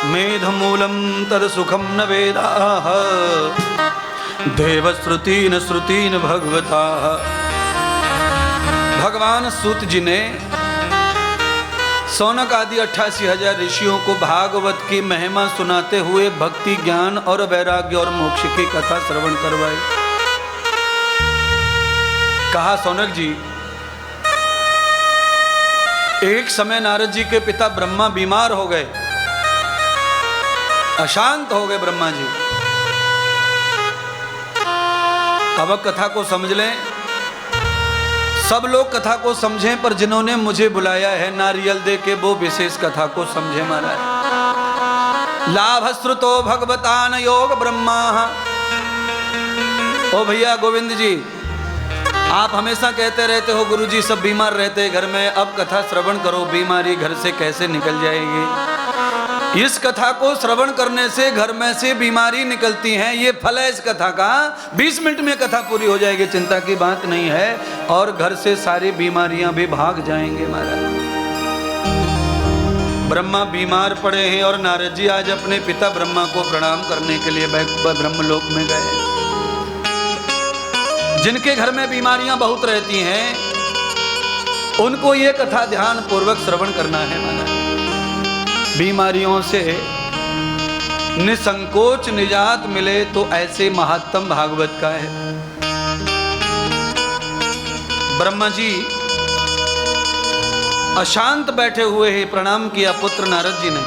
मेधमूलं तद सुखम न वेदाः देवश्रुतीन श्रुतीन भगवता। भगवान सूत जी ने सौनक आदि 88,000 ऋषियों को भागवत की महिमा सुनाते हुए भक्ति ज्ञान और वैराग्य और मोक्ष की कथा श्रवण करवाई। कहा सौनक जी, एक समय नारद जी के पिता ब्रह्मा बीमार हो गए, अशांत हो गए ब्रह्मा जी। अब कथा को समझ लें, सब लोग कथा को समझें, पर जिन्होंने मुझे बुलाया है नारियल दे के वो विशेष कथा को समझे महाराज। लाभ श्रुतो भगवतान योग ब्रह्मा। ओ भैया गोविंद जी, आप हमेशा कहते रहते हो गुरुजी सब बीमार रहते घर में, अब कथा श्रवण करो, बीमारी घर से कैसे निकल जाएगी। इस कथा को श्रवण करने से घर में से बीमारी निकलती है, ये फल है इस कथा का। 20 मिनट में कथा पूरी हो जाएगी, चिंता की बात नहीं है, और घर से सारी बीमारियां भी भाग जाएंगे महाराज। ब्रह्मा बीमार पड़े हैं और नारद जी आज अपने पिता ब्रह्मा को प्रणाम करने के लिए ब्रह्मलोक में गए। जिनके घर में बीमारियां बहुत रहती हैं उनको ये कथा ध्यान पूर्वक श्रवण करना है महाराज। बीमारियों से निसंकोच निजात मिले तो ऐसे महात्म भागवत का है। ब्रह्मा जी अशांत बैठे हुए ही प्रणाम किया पुत्र नारद जी ने।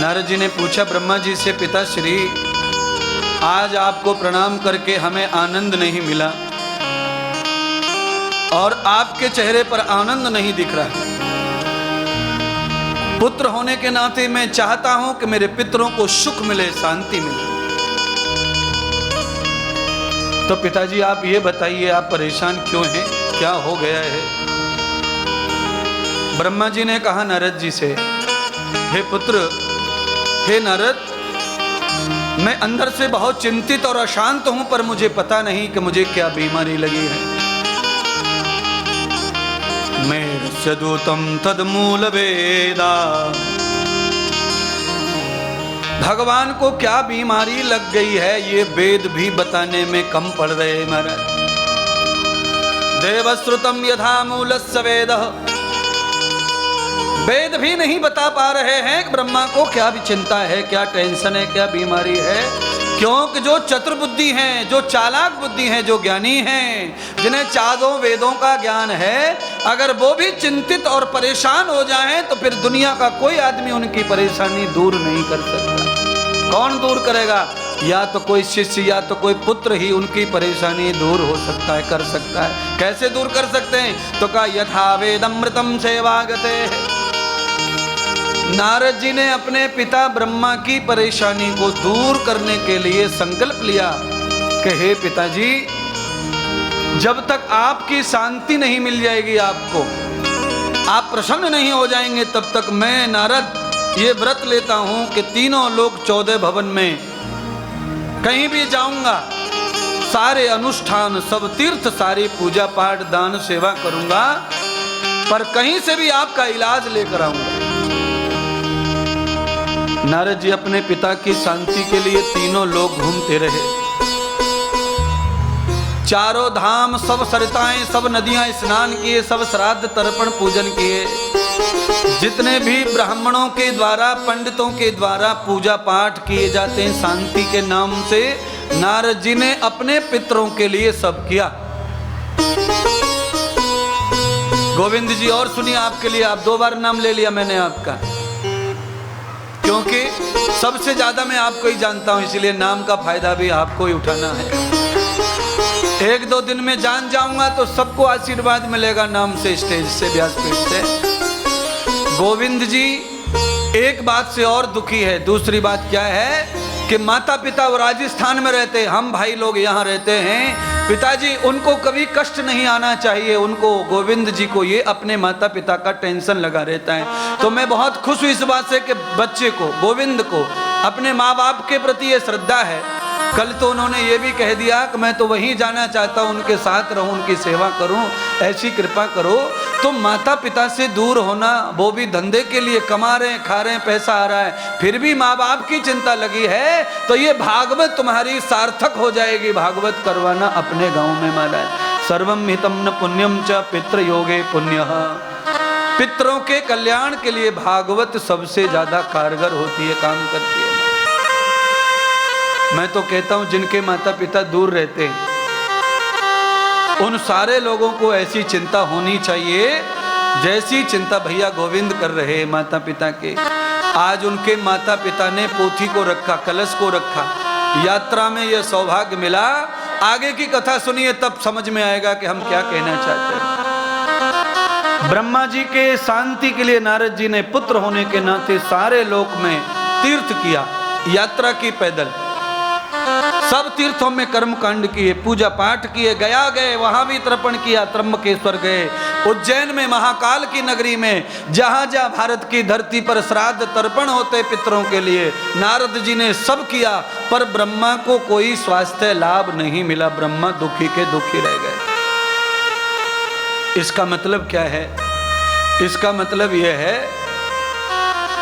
नारद जी ने पूछा ब्रह्मा जी से, पिताश्री आज आपको प्रणाम करके हमें आनंद नहीं मिला और आपके चेहरे पर आनंद नहीं दिख रहा। पुत्र होने के नाते मैं चाहता हूं कि मेरे पितरों को सुख मिले, शांति मिले। तो पिताजी आप ये बताइए, आप परेशान क्यों हैं, क्या हो गया है। ब्रह्मा जी ने कहा नारद जी से, हे पुत्र, हे नारद, मैं अंदर से बहुत चिंतित और अशांत हूं, पर मुझे पता नहीं कि मुझे क्या बीमारी लगी है। मेरस्य दूतम तदमूल वेदा। भगवान को क्या बीमारी लग गई है ये वेद भी बताने में कम पड़ रहे महाराज। देवश्रुतम यथा मूलस्य वेदः। वेद भी नहीं बता पा रहे हैं कि ब्रह्मा को क्या भी चिंता है, क्या टेंशन है, क्या बीमारी है। क्योंकि जो चतुर्बुद्धि हैं, जो चालाक बुद्धि हैं, जो ज्ञानी हैं, जिन्हें चारों वेदों का ज्ञान है, अगर वो भी चिंतित और परेशान हो जाएं तो फिर दुनिया का कोई आदमी उनकी परेशानी दूर नहीं कर सकता। कौन दूर करेगा? या तो कोई शिष्य या तो कोई पुत्र ही उनकी परेशानी दूर हो सकता है, कर सकता है। कैसे दूर कर सकते हैं? तो कहा यथा वेदमृतम सेवागते। नारद जी ने अपने पिता ब्रह्मा की परेशानी को दूर करने के लिए संकल्प लिया कि हे पिताजी, जब तक आपकी शांति नहीं मिल जाएगी, आपको आप प्रसन्न नहीं हो जाएंगे, तब तक मैं नारद ये व्रत लेता हूं कि तीनों लोग 14 भवन में कहीं भी जाऊंगा, सारे अनुष्ठान, सब तीर्थ, सारी पूजा पाठ, दान सेवा करूंगा, पर कहीं से भी आपका इलाज लेकर आऊंगा। नारद जी अपने पिता की शांति के लिए तीनों लोग घूमते रहे। चारों धाम, सब सरिताएं, सब नदियां स्नान किए, सब श्राद्ध तर्पण पूजन किए। जितने भी ब्राह्मणों के द्वारा, पंडितों के द्वारा पूजा पाठ किए जाते हैं शांति के नाम से, नारद जी ने अपने पितरों के लिए सब किया। गोविंद जी और सुनिए आपके लिए, आप 2 बार नाम ले लिया मैंने आपका, क्योंकि सबसे ज्यादा मैं आपको ही जानता हूं, इसलिए नाम का फायदा भी आपको ही उठाना है। 1-2 दिन में जान जाऊंगा तो सबको आशीर्वाद मिलेगा नाम से, स्टेज से, व्यासपीठ से। गोविंद जी एक बात से और दुखी है। दूसरी बात क्या है कि माता पिता वो राजस्थान में रहते, हम भाई लोग यहाँ रहते हैं। पिताजी उनको कभी कष्ट नहीं आना चाहिए, उनको, गोविंद जी को ये अपने माता पिता का टेंशन लगा रहता है। तो मैं बहुत खुश हूँ इस बात से कि बच्चे को, गोविंद को, अपने माँ बाप के प्रति ये श्रद्धा है। कल तो उन्होंने ये भी कह दिया कि मैं तो वहीं जाना चाहता हूँ, उनके साथ रहूँ, उनकी सेवा करूँ, ऐसी कृपा करो। तो माता पिता से दूर होना, वो भी धंधे के लिए कमा रहे हैं, खा रहे हैं, पैसा आ रहा है, फिर भी माँ बाप की चिंता लगी है, तो ये भागवत तुम्हारी सार्थक हो जाएगी। भागवत करवाना अपने गांव में महाराज। सर्वम हितम न पुण्यम च पितृ योगे पुण्यः। पितरों के कल्याण के लिए भागवत सबसे ज्यादा कारगर होती है, काम करती है। मैं तो कहता हूं जिनके माता पिता दूर रहते हैं उन सारे लोगों को ऐसी चिंता होनी चाहिए जैसी चिंता भैया गोविंद कर रहे हैं माता पिता के। आज उनके माता पिता ने पोथी को रखा, कलश को रखा, यात्रा में यह सौभाग्य मिला। आगे की कथा सुनिए तब समझ में आएगा कि हम क्या कहना चाहते हैं। ब्रह्मा जी के शांति के लिए नारद जी ने पुत्र होने के नाते सारे लोक में तीर्थ किया, यात्रा की पैदल, सब तीर्थों में कर्म कांड किए, पूजा पाठ किए, गया गए, वहां भी तर्पण किया, त्र्यंबकेश्वर गए, उज्जैन में महाकाल की नगरी में जहां जहां भारत की धरती पर श्राद्ध तर्पण होते पितरों के लिए, नारद जी ने सब किया, पर ब्रह्मा को कोई स्वास्थ्य लाभ नहीं मिला। ब्रह्मा दुखी के दुखी रह गए। इसका मतलब क्या है? इसका मतलब यह है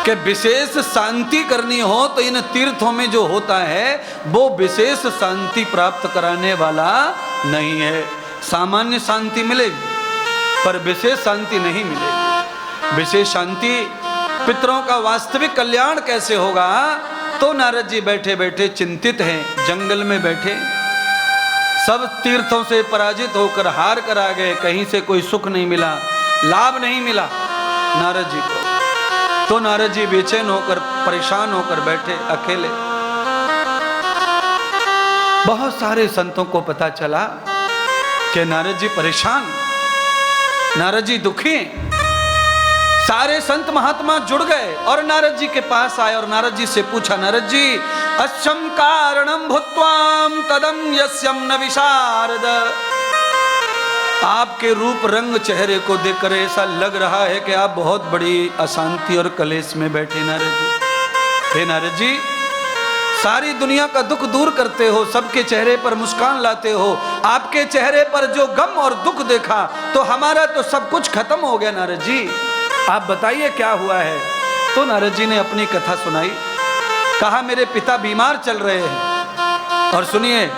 कि विशेष शांति करनी हो तो इन तीर्थों में जो होता है वो विशेष शांति प्राप्त कराने वाला नहीं है। सामान्य शांति मिलेगी पर विशेष शांति नहीं मिलेगी। विशेष शांति, पितरों का वास्तविक कल्याण कैसे होगा? तो नारद जी बैठे बैठे चिंतित हैं, जंगल में बैठे, सब तीर्थों से पराजित होकर हार कर आ गए, कहीं से कोई सुख नहीं मिला, लाभ नहीं मिला नारद जी को। तो नारद जी बेचैन होकर, परेशान होकर बैठे अकेले। बहुत सारे संतों को पता चला कि नारद जी परेशान, नारद जी दुखी। सारे संत महात्मा जुड़ गए और नारद जी के पास आए और नारद जी से पूछा, नारद जी अश्यम कारणम भूत्वाम तदम यस्यम न विशारद। आपके रूप रंग चेहरे को देखकर ऐसा लग रहा है कि आप बहुत बड़ी अशांति और कलेश में बैठे नारद जी। हे नारद जी, सारी दुनिया का दुख दूर करते हो, सबके चेहरे पर मुस्कान लाते हो, आपके चेहरे पर जो गम और दुख देखा तो हमारा तो सब कुछ खत्म हो गया नारद जी, आप बताइए क्या हुआ है। तो नारद जी ने अपनी कथा सुनाई, कहा मेरे पिता बीमार चल रहे हैं। और सुनिए,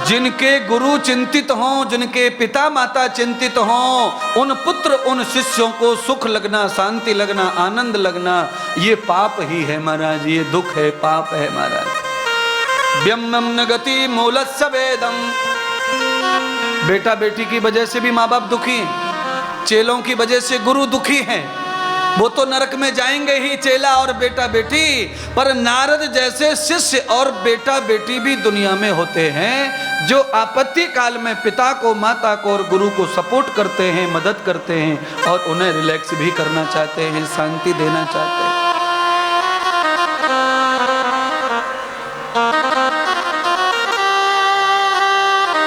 जिनके गुरु चिंतित हों, जिनके पिता माता चिंतित हों, उन पुत्र उन शिष्यों को सुख लगना, शांति लगना, आनंद लगना, ये पाप ही है महाराज, ये दुख है, पाप है महाराज। व्यम्मम न गति मूलस्य वेदम। बेटा बेटी की वजह से भी माँ बाप दुखी हैं, चेलों की वजह से गुरु दुखी हैं, वो तो नरक में जाएंगे ही चेला और बेटा बेटी, पर नारद जैसे शिष्य और बेटा बेटी भी दुनिया में होते हैं जो आपत्ति काल में पिता को, माता को और गुरु को सपोर्ट करते हैं, मदद करते हैं और उन्हें रिलैक्स भी करना चाहते हैं, शांति देना चाहते हैं।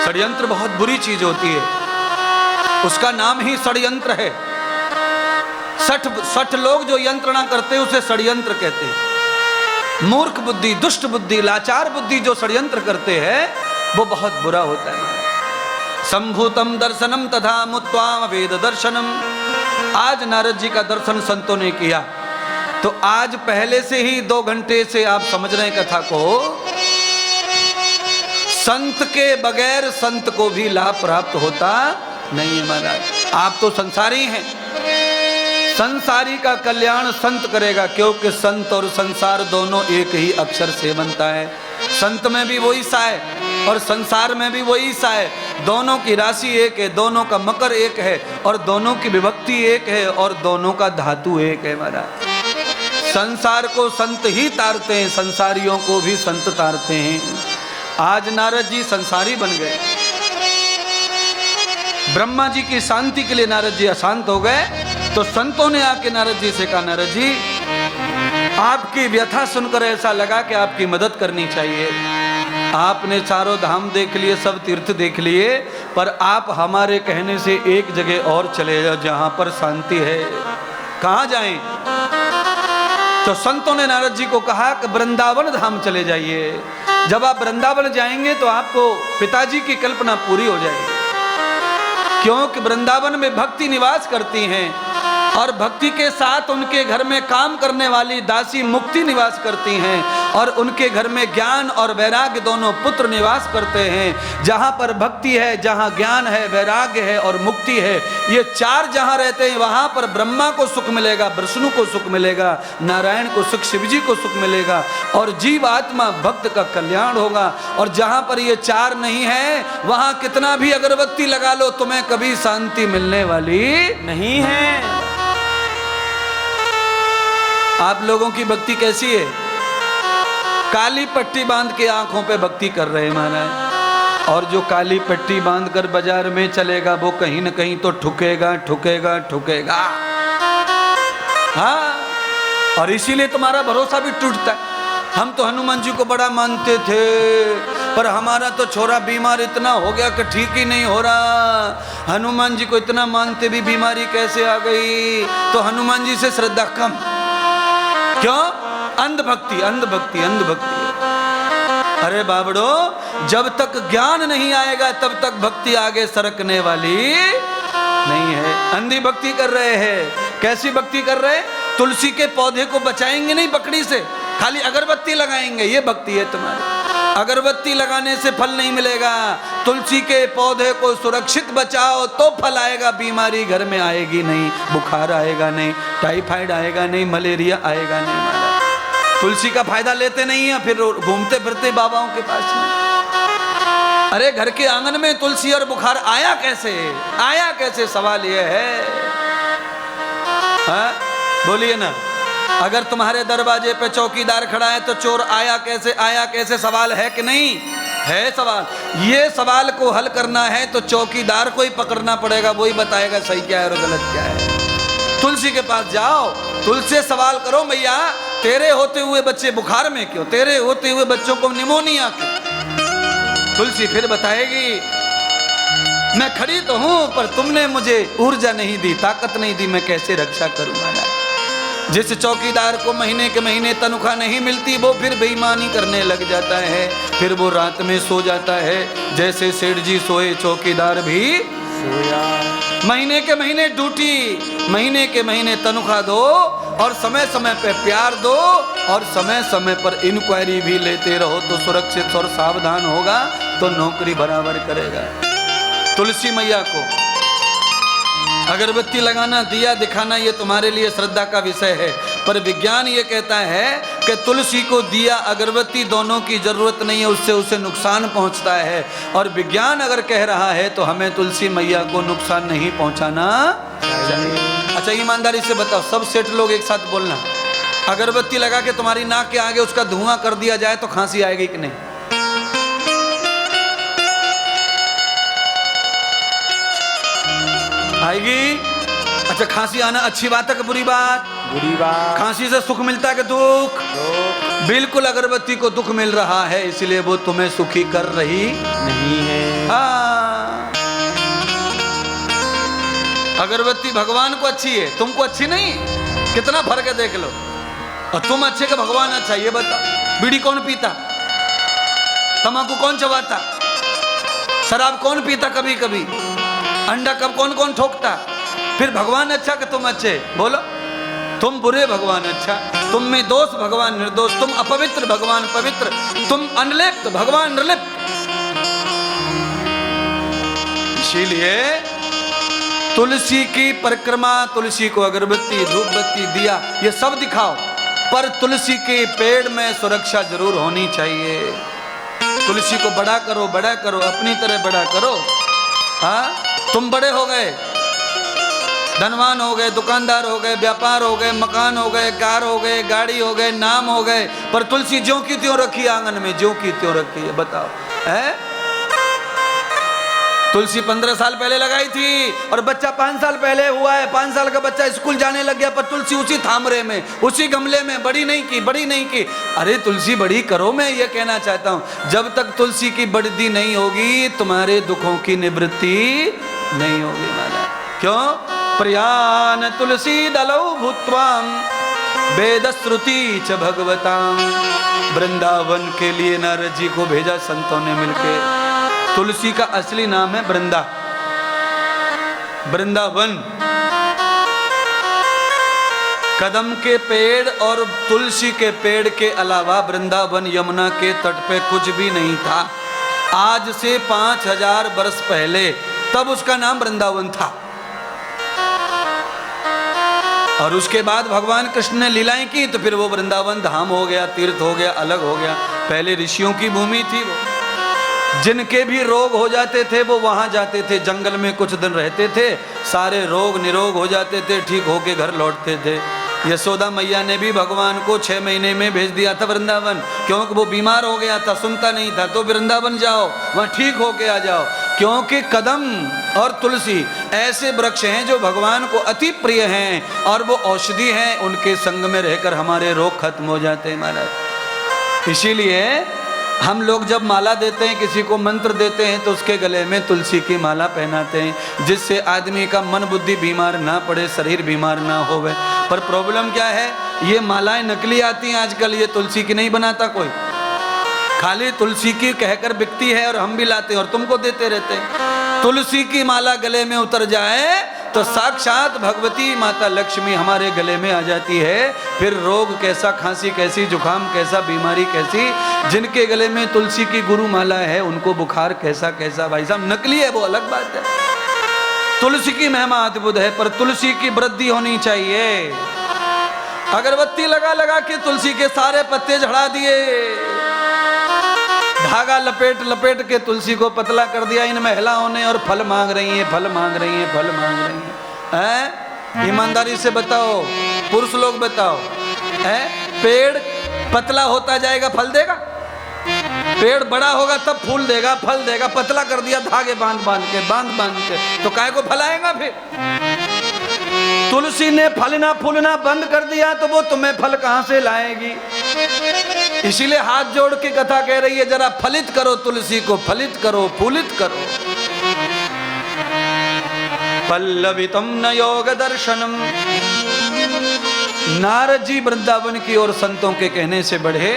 षड्यंत्र बहुत बुरी चीज होती है, उसका नाम ही षड्यंत्र है। सठ लोग जो यंत्रणा करते हैं उसे षड्यंत्र कहते हैं। मूर्ख बुद्धि, दुष्ट बुद्धि, लाचार बुद्धि जो षड्यंत्र करते हैं वो बहुत बुरा होता है। संभूतम दर्शनम तथा मुत्वा वेद दर्शनम। आज नारद जी का दर्शन संतों ने किया, तो आज पहले से ही 2 घंटे से आप समझ रहे हैं कथा को, संत के बगैर संत को भी लाभ प्राप्त होता नहीं है महाराज। आप तो संसारी हैं, संसारी का कल्याण संत करेगा, क्योंकि संत और संसार दोनों एक ही अक्षर से बनता है। संत में भी वही सा है और संसार में भी वही सा है, दोनों की राशि एक है, दोनों का मकर एक है और दोनों की विभक्ति एक है और दोनों का धातु एक है महाराज। संसार को संत ही तारते हैं, संसारियों को भी संत तारते हैं। आज नारद जी संसारी बन गए, ब्रह्मा जी की शांति के लिए नारद जी अशांत हो गए, तो संतों ने आके नारद जी से कहा, नारद जी आपकी व्यथा सुनकर ऐसा लगा कि आपकी मदद करनी चाहिए। आपने चारों धाम देख लिए, सब तीर्थ देख लिए, पर आप हमारे कहने से एक जगह और चले जाओ जहां पर शांति है। कहाँ जाएं? तो संतों ने नारद जी को कहा कि वृंदावन धाम चले जाइए। जब आप वृंदावन जाएंगे तो आपको पिताजी की कल्पना पूरी हो जाएगी। क्योंकि वृंदावन में भक्ति निवास करती हैं और भक्ति के साथ उनके घर में काम करने वाली दासी मुक्ति निवास करती हैं और उनके घर में ज्ञान और वैराग्य दोनों पुत्र निवास करते हैं। जहाँ पर भक्ति है, जहाँ ज्ञान है, वैराग्य है और मुक्ति है, ये चार जहाँ रहते हैं वहाँ पर ब्रह्मा को सुख मिलेगा, विष्णु को सुख मिलेगा, नारायण को सुख, शिव जी को सुख मिलेगा और जीव आत्मा भक्त का कल्याण होगा। और जहाँ पर ये चार नहीं है वहाँ कितना भी अगरबत्ती लगा लो तुम्हें कभी शांति मिलने वाली नहीं है। आप लोगों की भक्ति कैसी है? काली पट्टी बांध के आंखों पे भक्ति कर रहे हैं महाराज, और जो काली पट्टी बांध कर बाजार में चलेगा वो कहीं न कहीं तो ठुकेगा ठुकेगा ठुकेगा। हाँ, और इसीलिए तुम्हारा भरोसा भी टूटता है। हम तो हनुमान जी को बड़ा मानते थे, पर हमारा तो छोरा बीमार इतना हो गया कि ठीक ही नहीं हो रहा। हनुमान जी को इतना मानते भी बीमारी कैसे आ गई? तो हनुमान जी से श्रद्धा कम। क्यों? अंधभक्ति अंधभक्ति अंधभक्ति। अरे बाबड़ो, जब तक ज्ञान नहीं आएगा तब तक भक्ति आगे सरकने वाली नहीं है। अंधी भक्ति कर रहे हैं। कैसी भक्ति कर रहे हैं? तुलसी के पौधे को बचाएंगे नहीं पकड़ी से, खाली अगरबत्ती लगाएंगे, ये भक्ति है तुम्हारी। अगरबत्ती लगाने से फल नहीं मिलेगा। तुलसी के पौधे को सुरक्षित बचाओ तो फल आएगा। बीमारी घर में आएगी नहीं, बुखार आएगा नहीं, टाइफाइड आएगा नहीं, मलेरिया आएगा नहीं। महाराज तुलसी का फायदा लेते नहीं है, फिर घूमते फिरते बाबाओं के पास में। अरे घर के आंगन में तुलसी और बुखार आया कैसे? आया कैसे? सवाल यह है। हाँ बोलिए ना। अगर तुम्हारे दरवाजे पे चौकीदार खड़ा है तो चोर आया कैसे? आया कैसे? सवाल है कि नहीं है? सवाल। ये सवाल को हल करना है तो चौकीदार को ही पकड़ना पड़ेगा, वही बताएगा सही क्या है और गलत क्या है। तुलसी के पास जाओ, तुलसी से सवाल करो, भैया तेरे होते हुए बच्चे बुखार में क्यों? तेरे होते हुए बच्चों को निमोनिया क्यों? तुलसी फिर बताएगी, मैं खड़ी तो हूं पर तुमने मुझे ऊर्जा नहीं दी, ताकत नहीं दी, मैं कैसे रक्षा करूंगा। जिस चौकीदार को महीने के महीने तनख्वाह नहीं मिलती वो फिर बेईमानी करने लग जाता है, फिर वो रात में सो जाता है। जैसे सेठ जी सोए चौकीदार भी सोया। महीने के महीने ड्यूटी, महीने के महीने तनख्वाह दो और समय समय पे प्यार दो और समय समय पर इंक्वायरी भी लेते रहो तो सुरक्षित और सावधान होगा तो नौकरी बराबर करेगा। तुलसी मैया को अगरबत्ती लगाना, दिया दिखाना, ये तुम्हारे लिए श्रद्धा का विषय है, पर विज्ञान ये कहता है कि तुलसी को दिया अगरबत्ती दोनों की जरूरत नहीं है, उससे उसे नुकसान पहुंचता है। और विज्ञान अगर कह रहा है तो हमें तुलसी मैया को नुकसान नहीं पहुंचाना चाहिए। अच्छा ईमानदारी से बताओ, सब सेठ लोग एक साथ बोलना, अगरबत्ती लगा के तुम्हारी नाक के आगे उसका धुआं कर दिया जाए तो खांसी आएगी कि नहीं? आएगी। अच्छा खांसी आना अच्छी बात है कि बुरी बात? बुरी बात। खांसी से सुख मिलता है कि दुख? बिल्कुल अगरबत्ती को दुख मिल रहा है, इसलिए वो तुम्हें सुखी कर रही नहीं है। हाँ, अगरबत्ती भगवान को अच्छी है, तुमको अच्छी नहीं। कितना फर्क है देख लो। और तुम अच्छे का भगवान अच्छा, ये बताओ। बीड़ी कौन पीता? तंबाकू कौन चबाता? शराब कौन पीता? कभी कभी अंडा कब कौन कौन ठोकता? फिर भगवान अच्छा कि तुम अच्छे? बोलो। तुम बुरे भगवान अच्छा, तुम में दोष भगवान निर्दोष, तुम अपवित्र भगवान पवित्र, तुम अनलिप्त भगवान निर्लिप्त। इसीलिए तुलसी की परिक्रमा, तुलसी को अगरबत्ती धूप बत्ती दिया ये सब दिखाओ, पर तुलसी के पेड़ में सुरक्षा जरूर होनी चाहिए। तुलसी को बड़ा करो, बड़ा करो, अपनी तरह बड़ा करो। हाँ, तुम बड़े हो गए, धनवान हो गए, दुकानदार हो गए, व्यापार हो गए, मकान हो गए, कार हो गए, गाड़ी हो गए, नाम हो गए, पर तुलसी ज्यों की त्यों रखी आंगन में, ज्यों की त्यों रखी है। बताओ है? तुलसी 15 साल पहले लगाई थी और बच्चा 5 साल पहले हुआ है, 5 साल का बच्चा स्कूल जाने लग गया, पर तुलसी उसी थामरे में, उसी गमले में, बड़ी नहीं की, बड़ी नहीं की। अरे तुलसी बड़ी करो, मैं ये कहना चाहता हूं। जब तक तुलसी की बढ़ती नहीं होगी तुम्हारे दुखों की निवृत्ति नहीं होगी माला। क्यों? प्रयान तुलसी दलौ भूत्वाम वेद श्रुति च भगवताम। वृंदावन के लिए नारद जी को भेजा संतों ने मिलके। तुलसी का असली नाम है वृंदा। वृंदावन कदम के पेड़ और तुलसी के पेड़ के अलावा वृंदावन यमुना के तट पे कुछ भी नहीं था। आज से 5000 वर्ष पहले तब उसका नाम वृंदावन था। और उसके बाद भगवान कृष्ण ने लीलाएं की तो फिर वो वृंदावन धाम हो गया, तीर्थ हो गया, अलग हो गया। पहले ऋषियों की भूमि थी वो, जिनके भी रोग हो जाते थे वो वहां जाते थे, जंगल में कुछ दिन रहते थे, सारे रोग निरोग हो जाते थे, ठीक होके घर लौटते थे। यशोदा मैया ने भी भगवान को 6 महीने में भेज दिया था वृंदावन, क्योंकि वो बीमार हो गया था, सुनता नहीं था। तो वृंदावन जाओ, वहाँ ठीक होके आ जाओ, क्योंकि कदम और तुलसी ऐसे वृक्ष हैं जो भगवान को अति प्रिय हैं और वो औषधि हैं। उनके संग में रहकर हमारे रोग खत्म हो जाते हैं महाराज। इसीलिए हम लोग जब माला देते हैं, किसी को मंत्र देते हैं, तो उसके गले में तुलसी की माला पहनाते हैं, जिससे आदमी का मन बुद्धि बीमार ना पड़े, शरीर बीमार ना होवे। पर प्रॉब्लम क्या है, ये मालाएं नकली आती हैं आजकल, ये तुलसी की नहीं बनाता कोई, खाली तुलसी की कहकर बिकती है और हम भी लाते हैं और तुमको देते रहते हैं। तुलसी की माला गले में उतर जाए तो साक्षात भगवती माता लक्ष्मी हमारे गले में आ जाती है। फिर रोग कैसा, खांसी कैसी, जुकाम कैसा, बीमारी कैसी, जिनके गले में तुलसी की गुरु माला है उनको बुखार कैसा कैसा। भाई साहब नकली है वो अलग बात है, तुलसी की महिमा अद्भुत है, पर तुलसी की वृद्धि होनी चाहिए। अगरबत्ती लगा लगा के तुलसी के सारे पत्ते झड़ा दिए, धागा लपेट लपेट के तुलसी को पतला कर दिया इन महिलाओं ने, और फल मांग रही हैं, फल मांग रही हैं, फल मांग रही हैं। ईमानदारी से बताओ, पुरुष लोग बताओ, पेड़ पतला होता जाएगा फल देगा? पेड़ बड़ा होगा तब फूल देगा, फल देगा। पतला कर दिया धागे बांध बांध के, तो काय को फल आएगा? फिर तुलसी ने फलना फूलना बंद कर दिया तो वो तुम्हें फल कहां से लाएगी? इसीलिए हाथ जोड़ के कथा कह रही है, जरा फलित करो तुलसी को, फलित करो, फूलित करो। पल्लवितम न योग दर्शनम। नारद जी वृंदावन की ओर संतों के कहने से बढ़े।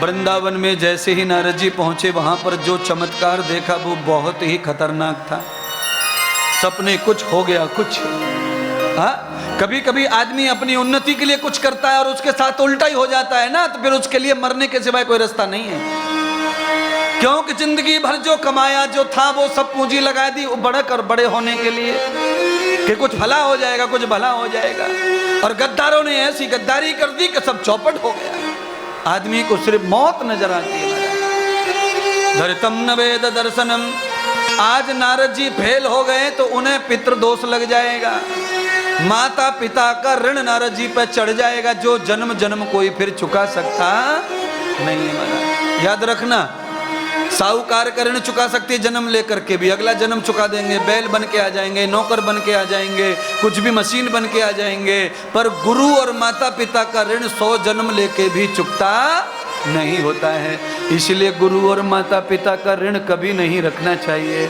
वृंदावन में जैसे ही नारद जी पहुंचे, वहां पर जो चमत्कार देखा वो बहुत ही खतरनाक था। सपने कुछ हो गया कुछ। कभी कभी आदमी अपनी उन्नति के लिए कुछ करता है और उसके साथ उल्टा ही हो जाता है ना, तो फिर उसके लिए मरने के सिवाय कोई रास्ता नहीं है। क्योंकि जिंदगी भर जो कमाया जो था वो सब पूंजी लगा दी बड़े होने के लिए कि कुछ भला हो जाएगा, कुछ भला हो जाएगा। और गद्दारों ने ऐसी गद्दारी कर दी कि सब चौपट हो गया। आदमी को सिर्फ मौत नजर आती है। धरितम न वेद दर्शनम। आज नारद जी फेल हो गए तो उन्हें पितृदोष लग जाएगा, माता पिता का ऋण नारद जी पर चढ़ जाएगा, जो जन्म जन्म कोई फिर चुका सकता नहीं है। याद रखना, साहूकार का ऋण चुका सकती है जन्म लेकर के भी, अगला जन्म चुका देंगे, बैल बन के आ जाएंगे, नौकर बन के आ जाएंगे, कुछ भी मशीन बन के आ जाएंगे। पर गुरु और माता पिता का ऋण 100 जन्म लेके भी चुकता नहीं होता है। इसलिए गुरु और माता पिता का ऋण कभी नहीं रखना चाहिए।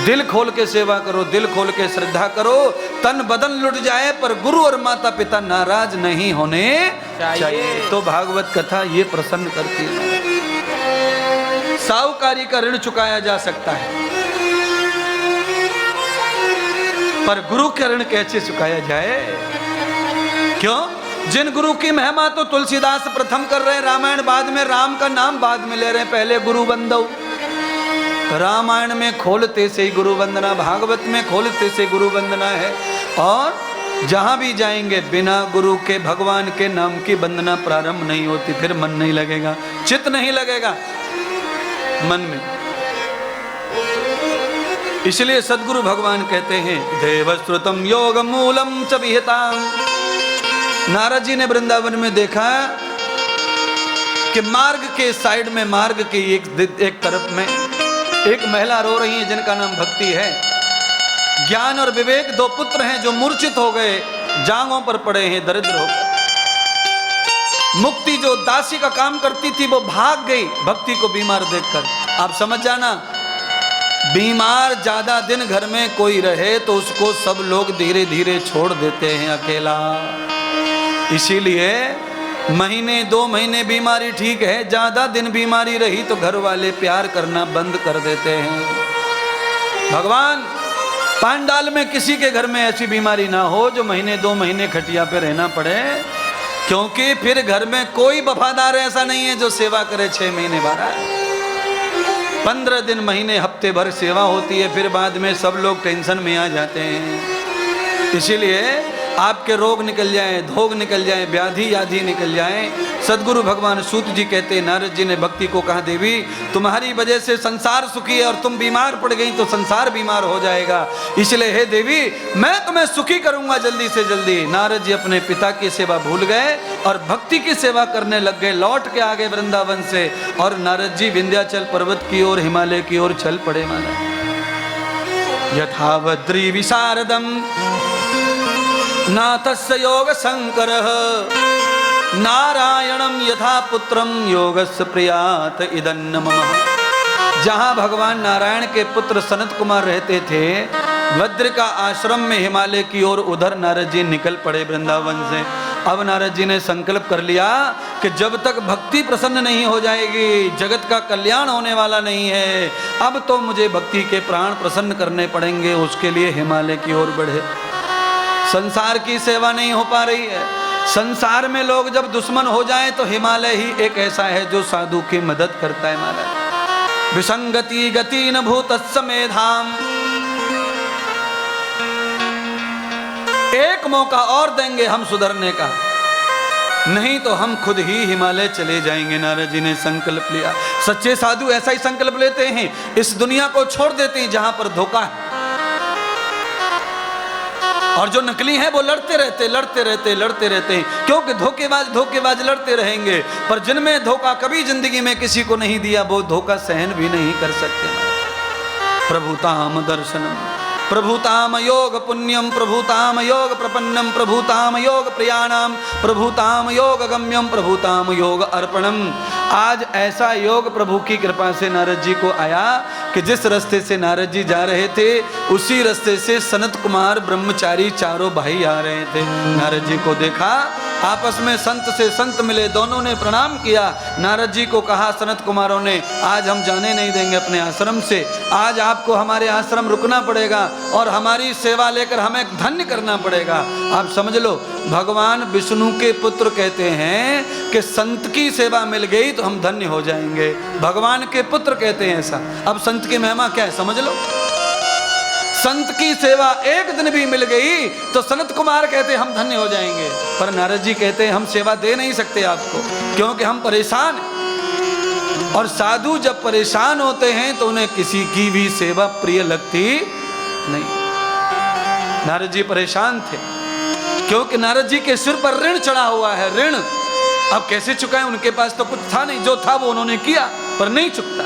दिल खोल के सेवा करो, दिल खोल के श्रद्धा करो, तन बदन लुट जाए पर गुरु और माता पिता नाराज नहीं होने चाहिए। तो भागवत कथा ये प्रसन्न करती है। साहूकारी का ऋण चुकाया जा सकता है, पर गुरु का ऋण कैसे चुकाया जाए? क्यों? जिन गुरु की महिमा तो तुलसीदास प्रथम कर रहे हैं, रामायण बाद में, राम का नाम बाद में ले रहे हैं, पहले गुरु बंदो। रामायण में खोलते से ही गुरु वंदना, भागवत में खोलते से गुरु वंदना है। और जहां भी जाएंगे बिना गुरु के भगवान के नाम की वंदना प्रारंभ नहीं होती, फिर मन नहीं लगेगा, चित्त नहीं लगेगा मन में। इसलिए सदगुरु भगवान कहते हैं, देवश्रुतम योग मूलम च विहिताम। नारद जी ने वृंदावन में देखा कि मार्ग के साइड में, मार्ग के एक तरफ में एक महिला रो रही है जिनका नाम भक्ति है। ज्ञान और विवेक 2 पुत्र हैं जो मूर्छित हो गए, जांघों पर पड़े हैं, दरिद्र हो गए। मुक्ति जो दासी का काम करती थी वो भाग गई भक्ति को बीमार देखकर। आप समझ जाना, बीमार ज्यादा दिन घर में कोई रहे तो उसको सब लोग धीरे धीरे छोड़ देते हैं अकेला। इसीलिए महीने 2 महीने बीमारी ठीक है, ज्यादा दिन बीमारी रही तो घर वाले प्यार करना बंद कर देते हैं। भगवान पांडाल में किसी के घर में ऐसी बीमारी ना हो जो महीने 2 महीने खटिया पे रहना पड़े, क्योंकि फिर घर में कोई वफादार ऐसा नहीं है जो सेवा करे 6 महीने 15 दिन, महीने, हफ्ते भर सेवा होती है, फिर बाद में सब लोग टेंशन में आ जाते हैं। इसीलिए आपके रोग निकल जाए, धोग निकल जाए, व्याधि याधि निकल जाए। सदगुरु भगवान सूत जी कहते हैं, नारद जी ने भक्ति को कहा, देवी तुम्हारी वजह से संसार सुखी है और तुम बीमार पड़ गई तो संसार बीमार हो जाएगा, इसलिए हे देवी मैं तुम्हें सुखी करूंगा जल्दी से जल्दी। नारद जी अपने पिता की सेवा भूल गए और भक्ति की सेवा करने लग गए, लौट के आ गए वृंदावन से, और नारद जी विंध्याचल पर्वत की ओर, हिमालय की ओर चल पड़े। माना यथावद्री विशारदम नाथस्य योग शंकर नारायणम यथा पुत्रम योगस्य प्रियात इदन्न मम। जहाँ भगवान नारायण के पुत्र सनत कुमार रहते थे, भद्र का आश्रम में हिमालय की ओर, उधर नारद जी निकल पड़े वृंदावन से। अब नारद जी ने संकल्प कर लिया कि जब तक भक्ति प्रसन्न नहीं हो जाएगी, जगत का कल्याण होने वाला नहीं है। अब तो मुझे भक्ति के प्राण प्रसन्न करने पड़ेंगे, उसके लिए हिमालय की ओर बढ़े। संसार की सेवा नहीं हो पा रही है। संसार में लोग जब दुश्मन हो जाएं तो हिमालय ही एक ऐसा है जो साधु की मदद करता है। हिमालय विसंगति गति न भूतस्स मेधाम, एक मौका और देंगे हम सुधरने का, नहीं तो हम खुद ही हिमालय चले जाएंगे। नारद जी ने संकल्प लिया। सच्चे साधु ऐसा ही संकल्प लेते हैं, इस दुनिया को छोड़ देते हैं जहां पर धोखा है, और जो नकली हैं वो लड़ते रहते, क्योंकि धोखेबाज लड़ते रहेंगे, पर जिनमें धोखा कभी जिंदगी में किसी को नहीं दिया वो धोखा सहन भी नहीं कर सकते। प्रभुताम दर्शनम प्रभुताम योग पुण्यम प्रभुताम योग प्रपन्नम प्रभुताम योग प्रियाणाम प्रभुताम योग गम्यम प्रभुताम योग अर्पणम। आज ऐसा योग प्रभु की कृपा से नारद जी को आया कि जिस रास्ते से नारद जी जा रहे थे उसी रास्ते से सनत कुमार ब्रह्मचारी चारों भाई आ रहे थे। नारद जी को देखा, आपस में संत से संत मिले, दोनों ने प्रणाम किया। नारद जी को कहा सनत कुमारों ने, आज हम जाने नहीं देंगे अपने आश्रम से, आज आपको हमारे आश्रम रुकना पड़ेगा और हमारी सेवा लेकर हमें धन्य करना पड़ेगा। आप समझ लो, भगवान विष्णु के पुत्र कहते हैं कि संत की सेवा मिल गई तो हम धन्य हो जाएंगे। भगवान के पुत्र कहते हैं ऐसा। अब संत की महिमा क्या है समझ लो। संत की सेवा एक दिन भी मिल गई तो सनत कुमार कहते हम धन्य हो जाएंगे, पर नारद जी कहते हैं हम सेवा दे नहीं सकते आपको, क्योंकि हम परेशान हैं। और साधु जब परेशान होते हैं तो उन्हें किसी की भी सेवा प्रिय लगती नहीं। नारद जी परेशान थे क्योंकि नारद जी के सिर पर ऋण चढ़ा हुआ है। ऋण अब कैसे चुकाएं, उनके पास तो कुछ था नहीं, जो था वो उन्होंने किया पर नहीं चुकता।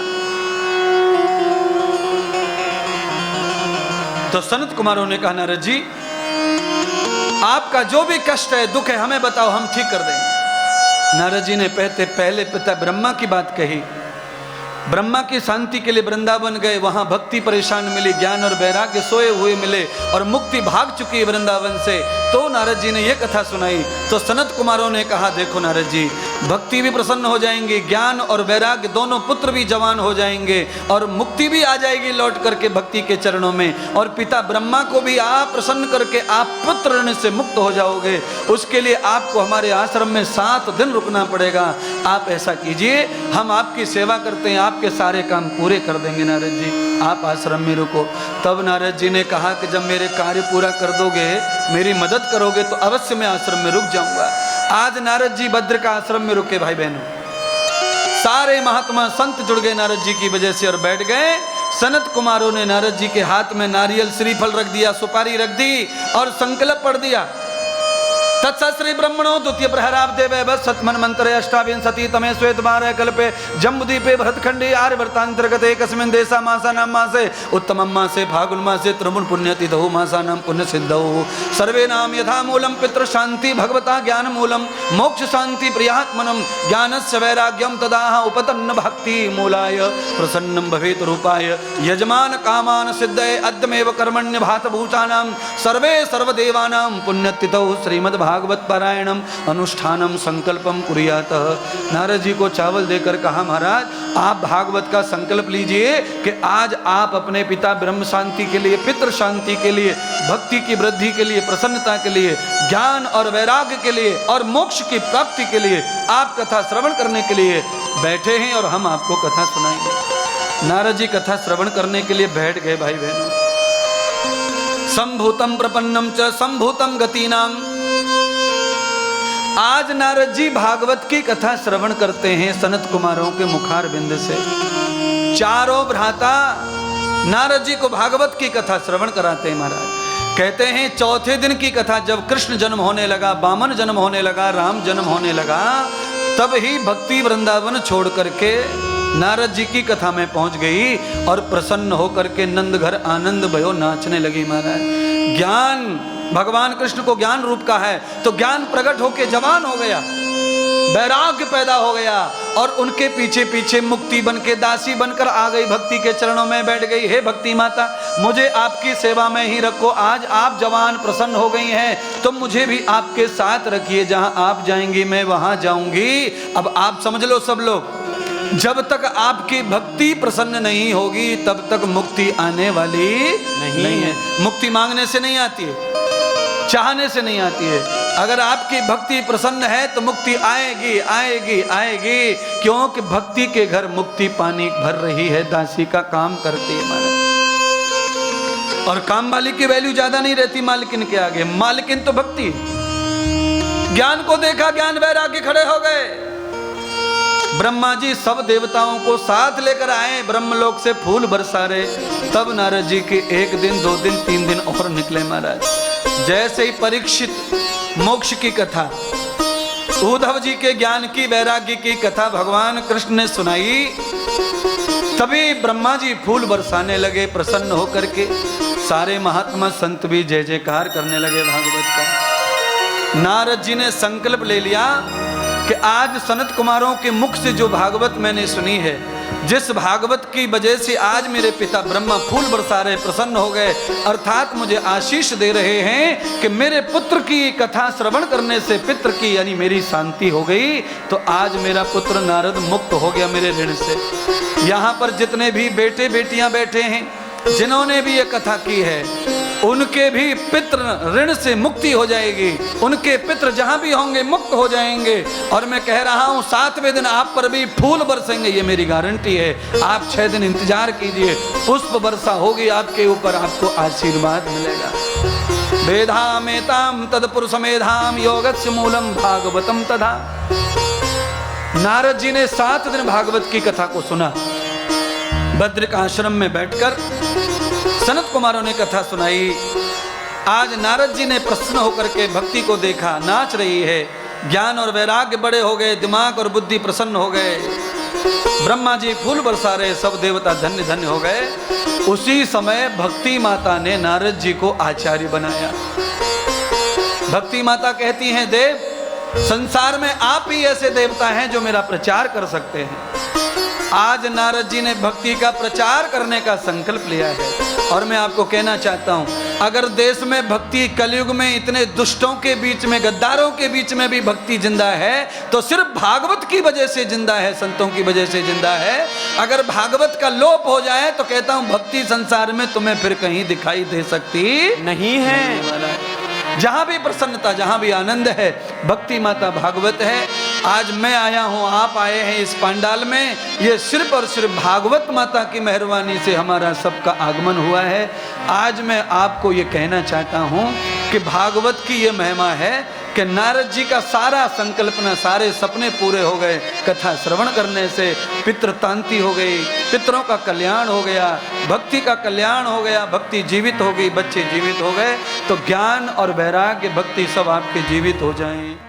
तो सनत कुमारों ने कहा नारद जी आपका जो भी कष्ट है, दुख है, हमें बताओ, हम ठीक कर देंगे। नारद जी ने पहले पिता ब्रह्मा की बात कही। ब्रह्मा की शांति के लिए वृंदावन गए, वहां भक्ति परेशान मिली, ज्ञान और वैराग्य सोए हुए मिले और मुक्ति भाग चुकी है वृंदावन से। तो नारद जी ने यह कथा सुनाई तो सनत कुमारों ने कहा देखो नारद जी, भक्ति भी प्रसन्न हो जाएंगी, ज्ञान और वैराग्य दोनों पुत्र भी जवान हो जाएंगे और मुक्ति भी आ जाएगी लौट करके भक्ति के चरणों में, और पिता ब्रह्मा को भी आप प्रसन्न करके आप पुत्र ऋण से मुक्त हो जाओगे। उसके लिए आपको हमारे आश्रम में 7 दिन रुकना पड़ेगा। आप ऐसा कीजिए, हम आपकी सेवा करते हैं, आपके सारे काम पूरे कर देंगे। नारद जी आप आश्रम में रुको। तब नारद जी ने कहा कि जब मेरे कार्य पूरा कर दोगे, मेरी मदद करोगे तो अवश्य मैं आश्रम में रुक जाऊंगा। आज नारद जी भद्र का आश्रम में रुके। भाई बहनों, सारे महात्मा संत जुड़ गए नारद जी की वजह से और बैठ गए। सनत कुमारों ने नारद जी के हाथ में नारियल श्रीफल रख दिया, सुपारी रख दी और संकल्प पढ़ दिया। तत्सश्री ब्रह्मणो द्वितीय प्रहराब्दे सतमन मंत्रे अष्टाविंशति तमे श्वेत बारह कल्पे जम्बुदीपे भरतखंडे आर्यवर्तांतर्गते कस्मिन् देशा मासानां मासे उत्तमं मासे फागुन मासे त्रिमुन पुण्यतिथौ मासानां पुण्य सिद्धौ सर्वे नाम यथा मूलम पितृ शांति भगवता ज्ञान मूलम मोक्ष शांति प्रियात्मनम ज्ञानस्य वैराग्यम तदाह उपतन्न भक्ति मूलाय प्रसन्नं भवेत रूपाय यजमान कामान सिद्धये अद्यमेव कर्मण्य भात भूषाणां सर्वे सर्वदेवानां पुण्यतिथौ श्रीमद् भागवत पारायणम अनुष्ठानम संकल्पम कुर्यात। नारद जी को चावल देकर कहा महाराज आप भागवत का संकल्प लीजिए कि आज आप अपने पिता ब्रह्म शांति के लिए, पितृ शांति के लिए, भक्ति की वृद्धि के लिए, प्रसन्नता के लिए, ज्ञान और वैराग्य के लिए और मोक्ष की प्राप्ति के लिए आप कथा श्रवण करने के लिए बैठे हैं और हम आपको कथा सुनाएंगे। नारद जी कथा श्रवण करने के लिए बैठ गए भाई बहनों। संभूतम प्रपन्नम च संभूतम गतिनाम। आज नारद जी भागवत की कथा श्रवण करते हैं सनत कुमारों के मुखार बिंद से। चारों भ्राता नारद जी को भागवत की कथा श्रवण कराते हैं महाराज। कहते हैं चौथे दिन की कथा जब कृष्ण जन्म होने लगा, वामन जन्म होने लगा, राम जन्म होने लगा, तब ही भक्ति वृंदावन छोड़ करके नारद जी की कथा में पहुंच गई और प्रसन्न होकर के नंद घर आनंद भयो नाचने लगी महाराज। ज्ञान भगवान कृष्ण को ज्ञान रूप का है तो ज्ञान प्रकट होके जवान हो गया, वैराग्य पैदा हो गया और उनके पीछे पीछे मुक्ति बनके दासी बनकर आ गई, भक्ति के चरणों में बैठ गई। हे भक्ति माता मुझे आपकी सेवा में ही रखो, आज आप जवान प्रसन्न हो गई हैं तो मुझे भी आपके साथ रखिए, जहां आप जाएंगी मैं वहां जाऊंगी। अब आप समझ लो सब लोग, जब तक आपकी भक्ति प्रसन्न नहीं होगी तब तक मुक्ति आने वाली नहीं है। मुक्ति मांगने से नहीं आती है, चाहने से नहीं आती है। अगर आपकी भक्ति प्रसन्न है तो मुक्ति आएगी आएगी आएगी, क्योंकि भक्ति के घर मुक्ति पानी भर रही है, दासी का काम करती है महाराज। और काम वाली की वैल्यू ज्यादा नहीं रहती मालकिन के आगे, मालकिन तो भक्ति। ज्ञान को देखा, ज्ञान वैराग्य खड़े हो गए। ब्रह्मा जी सब देवताओं को साथ लेकर आए, ब्रह्मलोक से फूल बरसा रहे। तब नारद जी के 1 दिन 2 दिन 3 दिन और निकले महाराज। जैसे ही परीक्षित मोक्ष की कथा, उद्धव जी के ज्ञान की वैराग्य की कथा भगवान कृष्ण ने सुनाई, तभी ब्रह्मा जी फूल बरसाने लगे प्रसन्न होकर के। सारे महात्मा संत भी जय जयकार करने लगे भागवत का। नारद जी ने संकल्प ले लिया कि आज सनत कुमारों के मुख से जो भागवत मैंने सुनी है, जिस भागवत की वजह से आज मेरे पिता ब्रह्मा फूल बरसा रहे, प्रसन्न हो गए, अर्थात मुझे आशीष दे रहे हैं कि मेरे पुत्र की कथा श्रवण करने से पितृ की यानी मेरी शांति हो गई, तो आज मेरा पुत्र नारद मुक्त हो गया मेरे ऋण से। यहाँ पर जितने भी बेटे बेटियां बैठे हैं, जिन्होंने भी ये कथा की है, उनके भी पितृ ऋण से मुक्ति हो जाएगी, उनके पितृ जहां भी होंगे मुक्त हो जाएंगे। और मैं कह रहा हूं 7वें दिन आप पर भी फूल बरसेंगे, ये मेरी गारंटी है। आप 6 दिन इंतजार कीजिए, पुष्प वर्षा होगी आपके ऊपर, आपको आशीर्वाद मिलेगा। वेदामेताम तत्पुरुष मेधाम योगस्य मूलम भागवतम तथा। नारद जी ने 7 दिन भागवत की कथा को सुना। बद्रिक आश्रम में बैठकर सनत कुमारों ने कथा सुनाई। आज नारद जी ने प्रसन्न होकर के भक्ति को देखा, नाच रही है, ज्ञान और वैराग्य बड़े हो गए, दिमाग और बुद्धि प्रसन्न हो गए। ब्रह्मा जी फूल बरसा रहे, सब देवता धन्य धन्य हो गए। उसी समय भक्ति माता ने नारद जी को आचार्य बनाया। भक्ति माता कहती हैं, देव संसार में आप ही ऐसे देवता हैं जो मेरा प्रचार कर सकते हैं। आज नारद जी ने भक्ति का प्रचार करने का संकल्प लिया है। और मैं आपको कहना चाहता हूं, अगर देश में भक्ति, कलयुग में इतने दुष्टों के बीच में, गद्दारों के बीच में भी भक्ति जिंदा है तो सिर्फ भागवत की वजह से जिंदा है, संतों की वजह से जिंदा है। अगर भागवत का लोप हो जाए तो कहता हूं भक्ति संसार में तुम्हें फिर कहीं दिखाई दे सकती नहीं है। जहां भी प्रसन्नता, जहां भी आनंद है, भक्ति माता भागवत है। आज मैं आया हूं, आप आए हैं इस पंडाल में, ये सिर्फ और सिर्फ भागवत माता की मेहरबानी से हमारा सबका आगमन हुआ है। आज मैं आपको ये कहना चाहता हूं कि भागवत की ये महिमा है कि नारद जी का सारा संकल्पना, सारे सपने पूरे हो गए। कथा श्रवण करने से पितृतांति हो गई, पितरों का कल्याण हो गया, भक्ति का कल्याण हो गया, भक्ति जीवित हो गई, बच्चे जीवित हो गए। तो ज्ञान और वैराग्य, भक्ति सब आपके जीवित हो जाएं।